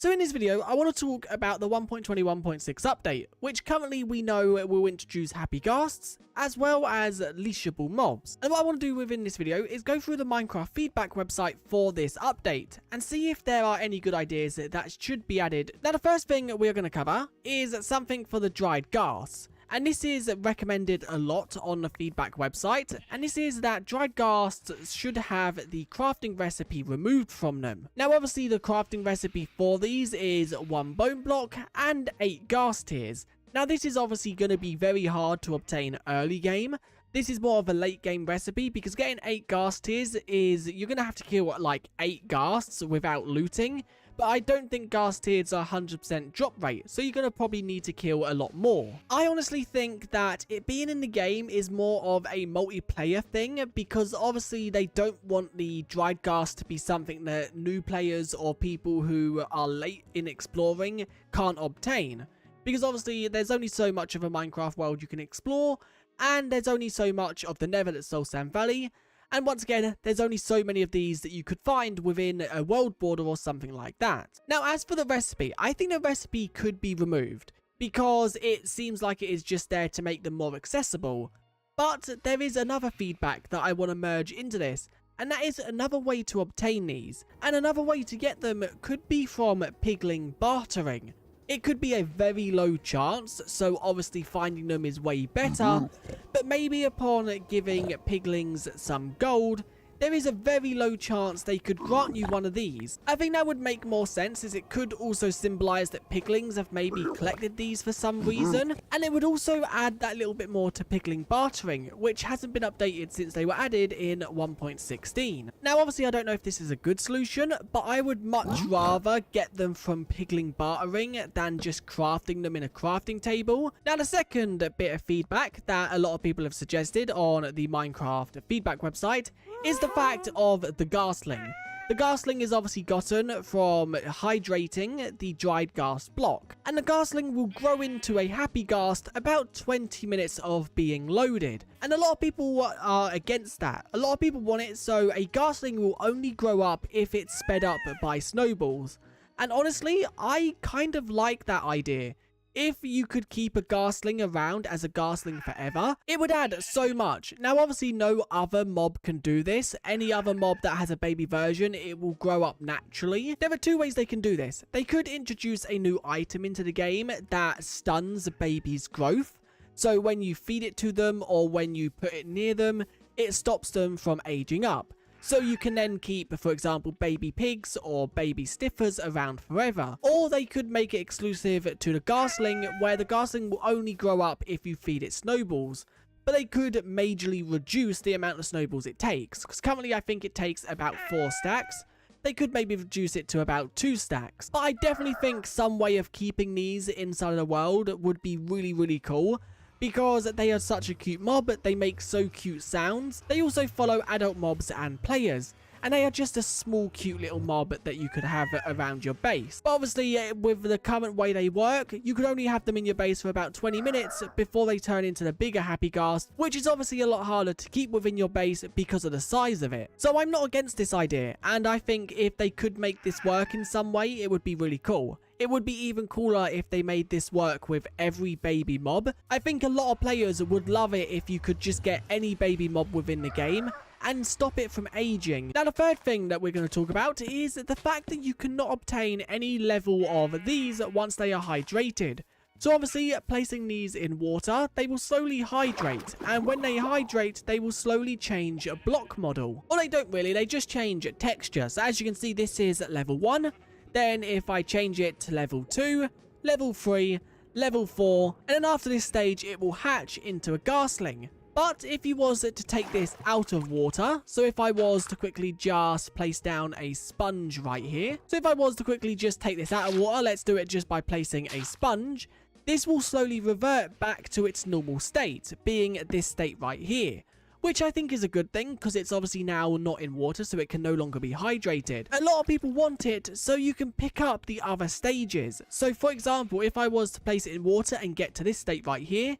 So in this video, I want to talk about the 1.21.6 update, which currently we know will introduce happy ghasts, as well as leashable mobs. And what I want to do within this video is go through the Minecraft feedback website for this update, and see if there are any good ideas that should be added. Now the first thing we're going to cover is something for the dried ghasts. And this is recommended a lot on the feedback website, and this is that dried ghasts should have the crafting recipe removed from them. Now obviously the crafting recipe for these is 1 bone block and 8 ghast tears. Now this is obviously going to be very hard to obtain early game. This is more of a late game recipe because getting 8 ghast tears is you're going to have to kill like 8 ghasts without looting. But I don't think ghast tears are 100% drop rate, so you're going to probably need to kill a lot more. I honestly think that it being in the game is more of a multiplayer thing, because obviously they don't want the dried ghast to be something that new players or people who are late in exploring can't obtain. Because obviously there's only so much of a Minecraft world you can explore, and there's only so much of the Nether that's Soul Sand Valley. And once again, there's only so many of these that you could find within a world border or something like that. Now, as for the recipe, I think the recipe could be removed because it seems like it is just there to make them more accessible. But there is another feedback that I want to merge into this, and that is another way to obtain these. And another way to get them could be from pigling bartering. It could be a very low chance, so obviously finding them is way better, but maybe upon giving piglings some gold, there is a very low chance they could grant you one of these. I think that would make more sense, as it could also symbolize that piglings have maybe collected these for some reason, and it would also add that little bit more to pigling bartering, which hasn't been updated since they were added in 1.16. Now obviously I don't know if this is a good solution, but I would much rather get them from pigling bartering than just crafting them in a crafting table. Now the second bit of feedback that a lot of people have suggested on the Minecraft feedback website is the fact of the Ghastling. The Ghastling is obviously gotten from hydrating the dried ghast block, and the Ghastling will grow into a happy ghast about 20 minutes of being loaded. And a lot of people are against that. A lot of people want it so a Ghastling will only grow up if it's sped up by snowballs. And honestly, I kind of like that idea. If you could keep a Ghastling around as a Ghastling forever, it would add so much. Now obviously no other mob can do this. Any other mob that has a baby version, it will grow up naturally. There are two ways they can do this. They could introduce a new item into the game that stuns a baby's growth. So when you feed it to them or when you put it near them, it stops them from aging up. So you can then keep, for example, baby pigs or baby stiffers around forever. Or they could make it exclusive to the Ghastling, where the Ghastling will only grow up if you feed it snowballs. But they could majorly reduce the amount of snowballs it takes, because currently I think it takes about 4 stacks. They could maybe reduce it to about 2 stacks. But I definitely think some way of keeping these inside of the world would be really cool, because they are such a cute mob, they make so cute sounds. They also follow adult mobs and players, and they are just a small cute little mob that you could have around your base. But obviously with the current way they work, you could only have them in your base for about 20 minutes before they turn into the bigger happy ghast, which is obviously a lot harder to keep within your base because of the size of it. So I'm not against this idea, and I think if they could make this work in some way, it would be really cool. It would be even cooler if they made this work with every baby mob. I think a lot of players would love it if you could just get any baby mob within the game and stop it from aging. Now the third thing that we're going to talk about is the fact that you cannot obtain any level of these once they are hydrated. So obviously placing these in water, they will slowly hydrate, and when they hydrate they will slowly change a block model. Or they don't really, they just change texture. So as you can see, this is level 1. Then if I change it to level 2, level 3, level 4, and then after this stage it will hatch into a Ghastling. But if you was to take this out of water, so if I was to quickly just place down a sponge right here, so if I was to quickly just take this out of water, let's do it just by placing a sponge, this will slowly revert back to its normal state, being this state right here. Which I think is a good thing, because it's obviously now not in water, so it can no longer be hydrated. A lot of people want it so you can pick up the other stages. So for example, if I was to place it in water and get to this state right here,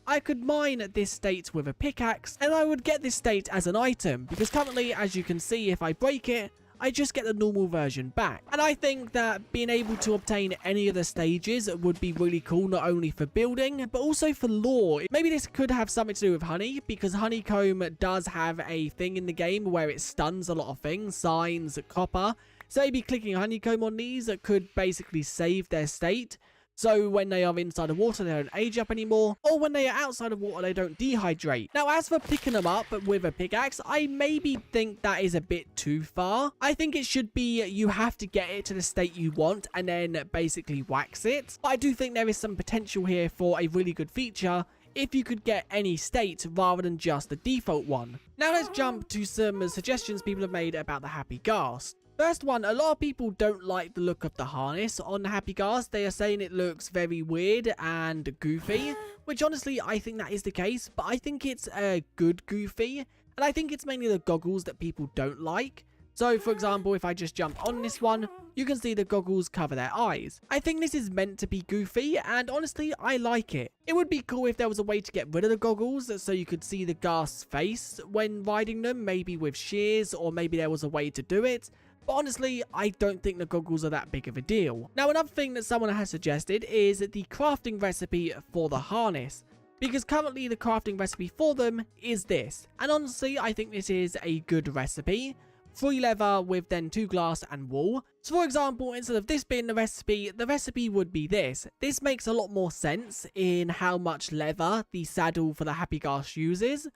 I could mine this state with a pickaxe, and I would get this state as an item, because currently, as you can see, if I break it, I just get the normal version back. And I think that being able to obtain any of the stages would be really cool, not only for building, but also for lore. Maybe this could have something to do with honey, because honeycomb does have a thing in the game where it stuns a lot of things, signs, copper. So maybe clicking honeycomb on these could basically save their state. So when they are inside of water, they don't age up anymore, or when they are outside of water, they don't dehydrate. Now, as for picking them up with a pickaxe, I maybe think that is a bit too far. I think it should be you have to get it to the state you want and then basically wax it. But I do think there is some potential here for a really good feature if you could get any state rather than just the default one. Now let's jump to some suggestions people have made about the Happy Ghast. First one, a lot of people don't like the look of the harness on the Happy Ghast. They are saying it looks very weird and goofy, which honestly I think that is the case, but I think it's a good goofy, and I think it's mainly the goggles that people don't like. So for example, if I just jump on this one, you can see the goggles cover their eyes. I think this is meant to be goofy, and honestly I like it. It would be cool if there was a way to get rid of the goggles so you could see the Ghast's face when riding them, maybe with shears, or maybe there was a way to do it. But honestly, I don't think the goggles are that big of a deal. Now, another thing that someone has suggested is the crafting recipe for the harness, because currently the crafting recipe for them is this. And honestly, I think this is a good recipe. 3 leather with then 2 glass and wool. So for example, instead of this being the recipe would be this. This makes a lot more sense in how much leather the saddle for the Happy Ghast uses.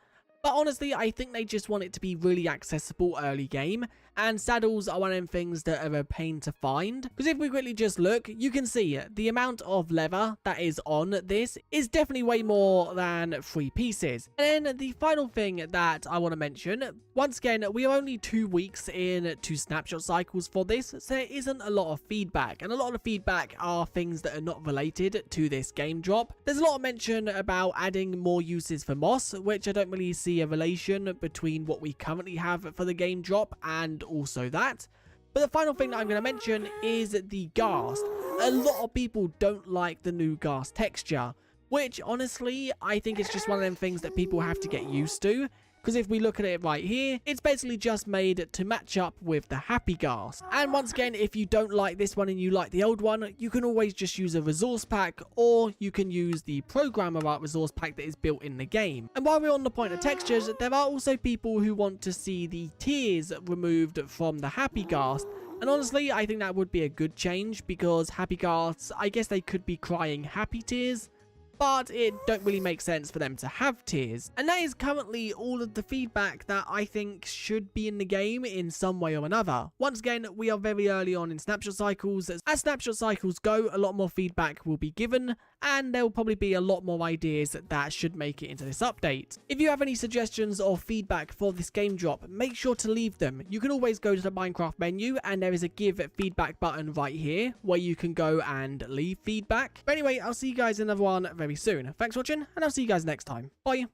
But honestly, I think they just want it to be really accessible early game, and saddles are one of them things that are a pain to find. Because if we quickly just look, you can see the amount of leather that is on this is definitely way more than 3 pieces. And then the final thing that I want to mention, once again, we are only 2 weeks in to snapshot cycles for this, so there isn't a lot of feedback. And a lot of the feedback are things that are not related to this game drop. There's a lot of mention about adding more uses for moss, which I don't really see a relation between what we currently have for the game drop and also that. But the final thing that I'm going to mention is the Ghast. A lot of people don't like the new Ghast texture, which honestly I think it's just one of them things that people have to get used to. Because if we look at it right here, it's basically just made to match up with the Happy Ghast. And once again, if you don't like this one and you like the old one, you can always just use a resource pack, or you can use the programmer art resource pack that is built in the game. And while we're on the point of textures, there are also people who want to see the tears removed from the Happy Ghast. And honestly, I think that would be a good change, because Happy Ghasts, I guess they could be crying happy tears, but it don't really make sense for them to have tears. And that is currently all of the feedback that I think should be in the game in some way or another. Once again, we are very early on in snapshot cycles. As snapshot cycles go, a lot more feedback will be given, and there will probably be a lot more ideas that should make it into this update. If you have any suggestions or feedback for this game drop, make sure to leave them. You can always go to the Minecraft menu, and there is a give feedback button right here where you can go and leave feedback. But anyway, I'll see you guys in another one very soon. Thanks for watching, and I'll see you guys next time. Bye.